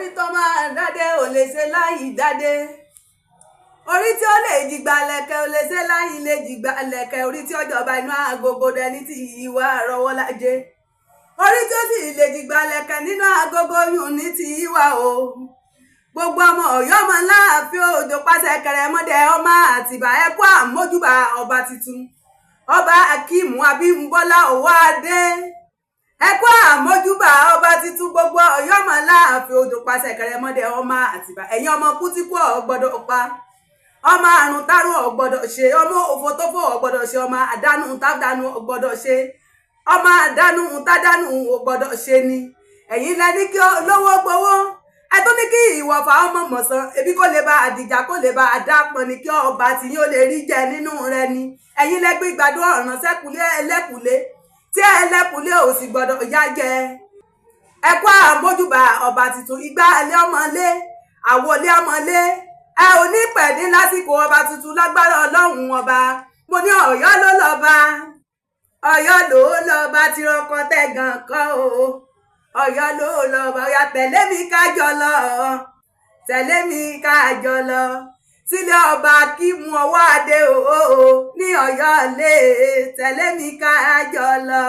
orí tó máa dádé ò lè ṣe láì dádé, orí tí ó lè jìgbà lẹ̀kẹ̀ ò lè ṣe láì lè jìgbà lẹ̀kẹ̀, orí tí ó jọba inú agogo dẹni tí ìwà rọwọ́ lájẹ, orí tí ó sì lè jìgbà lẹ̀kẹ̀ nínú agogo yùn ní ti ìwà o. Gbogbo ọmọ Ọ̀yọ́ ọmọ láàfin òjò pàṣẹ kẹrẹmọdé ọmọ Àtìbà ẹkọ àmójúbà ọba tuntun ọba Akíìmù Abímbọ́lá Òwòadé ẹkọ àmójúbà ọba tuntun. Gbogbo Ọ̀yọ́ ọmọ láàfin òjò pàṣẹ kẹrẹmọdé ọmọ Àtìbà, ẹ̀yin ọmọ kútíkù ọgbọ́dọ̀ pa, ọmọ àrùn tárùn ọgbọ́dọ̀ ṣe, ọmọ òfótófó ọgbọ́dọ̀ ṣe, ọmọ àdánù tádánù ọgbọ́dọ̀ ṣe, ọmọ àdánù tádánù ọgbọ́dọ̀ ṣe ni. ẹ̀yin lẹni kí olówó gbowó, ẹ tó ní kí ìwọ̀fà ọmọ mọ̀sán, ebi kó lè bá àdìjà kó lè bá àdápọn ni kí ọba tí yóò lè rí jẹ nínú rẹ ni. ẹ̀yin lẹgbẹ́ ìgbàdo ọ̀ràn sẹ́kùlé ẹlẹ́kùlé tí ẹlẹ́kùlé ò sì gbọ́dọ̀ yá jẹ. ẹ kú àmójúbà ọba tuntun, igbá ilé ọmọlé àwọlé ọmọlé, ẹ ò ní pẹ̀dín lásìkò ọba tuntun lágbára Ọlọ́run ọba. mo ní Ọ̀yọ́ ló lọ́ba, Ọ̀yọ́ ló lọ́ba tí rọkọ tẹ̀gàn kọ́ o. Ọ̀yọ́ ló lọ́ba, ó yá tẹ̀lé mi kájọ lọ, tẹ̀lé mi kájọ lọ sílé ọba Akíìmù Òwòadé o ní Ọ̀yọ́ lé, tẹ̀lé mi kájọ lọ.